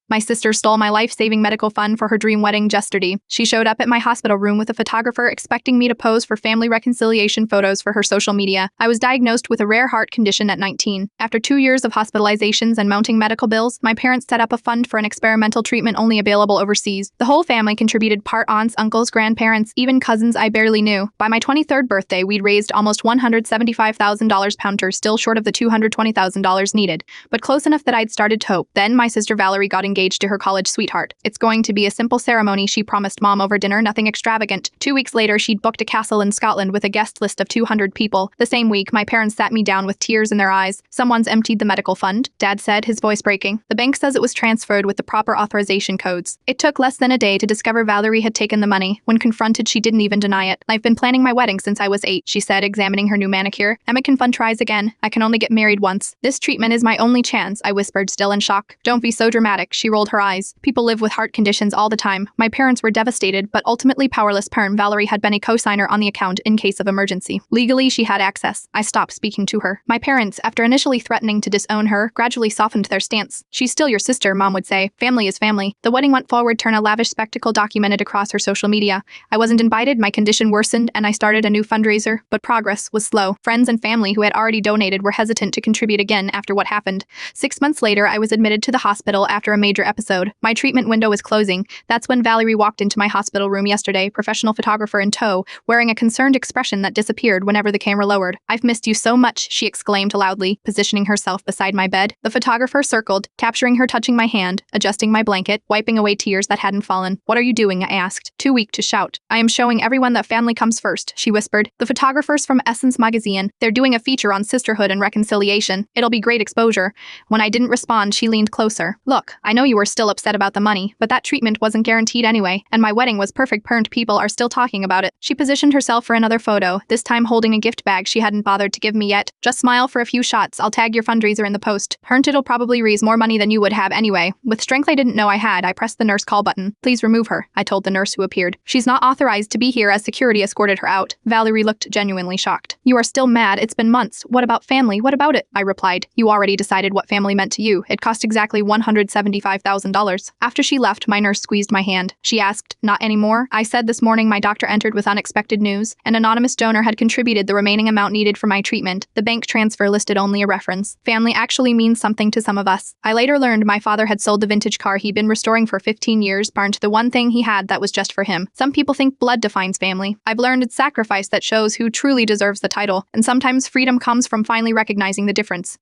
My sister stole my life-saving medical fund for her dream wedding yesterday. She showed up at my hospital room with a photographer expecting me to pose for family reconciliation photos for her social media. I was diagnosed with a rare heart condition at 19. After 2 years of hospitalizations and mounting medical bills, my parents set up a fund for an experimental treatment only available overseas. The whole family contributed, part aunts, uncles, grandparents, even cousins I barely knew. By my 23rd birthday, we'd raised almost $175,000 pounder, still short of the $220,000 needed, but close enough that I'd started to hope. Then my sister Valerie got engaged to her college sweetheart. It's going to be a simple ceremony, she promised Mom over dinner, nothing extravagant. 2 weeks later, she'd booked a castle in Scotland with a guest list of 200 people. The same week, my parents sat me down with tears in their eyes. Someone's emptied the medical fund, Dad said, his voice breaking. The bank says it was transferred with the proper authorization codes. It took less than a day to discover Valerie had taken the money. When confronted, she didn't even deny it. I've been planning my wedding since I was 8, she said, examining her new manicure. Emmett fund tries again. I can only get married once. This treatment is my only chance, I whispered, still in shock. Don't be so dramatic, she rolled her eyes. People live with heart conditions all the time. My parents were devastated, but ultimately powerless. Valerie had been a co-signer on the account in case of emergency. Legally, she had access. I stopped speaking to her. My parents, after initially threatening to disown her, gradually softened their stance. She's still your sister, Mom would say. Family is family. The wedding went forward, a lavish spectacle documented across her social media. I wasn't invited, my condition worsened, and I started a new fundraiser, but progress was slow. Friends and family who had already donated were hesitant to contribute again after what happened. 6 months later, I was admitted to the hospital after a major episode. My treatment window was closing. That's when Valerie walked into my hospital room yesterday, professional photographer in tow, wearing a concerned expression that disappeared whenever the camera lowered. I've missed you so much, she exclaimed loudly, positioning herself beside my bed. The photographer circled, capturing her touching my hand, adjusting my blanket, wiping away tears that hadn't fallen. What are you doing? I asked, too weak to shout. I am showing everyone that family comes first, she whispered. The photographers from Essence magazine. They're doing a feature on sisterhood and reconciliation. It'll be great exposure. When I didn't respond, she leaned closer. Look, I know you were still upset about the money, but that treatment wasn't guaranteed anyway, and my wedding was perfect. People are still talking about it. She positioned herself for another photo, this time holding a gift bag she hadn't bothered to give me yet. Just smile for a few shots. I'll tag your fundraiser in the post. It'll probably raise more money than you would have anyway. With strength I didn't know I had, I pressed the nurse call button. Please remove her, I told the nurse who appeared. She's not authorized to be here, as security escorted her out. Valerie looked genuinely shocked. You are still mad? It's been months. What about family? What about it? I replied. You already decided what family meant to you. It cost exactly $175,000. After she left, my nurse squeezed my hand. She asked, not anymore? I said this morning my doctor entered with unexpected news. An anonymous donor had contributed the remaining amount needed for my treatment. The bank transfer listed only a reference. Family actually means something to some of us. I later learned my father had sold the vintage car he'd been restoring for 15 years, burned the one thing he had that was just for him. Some people think blood defines family. I've learned it's sacrifice that shows who truly deserves the title, and sometimes freedom comes from finally recognizing the difference.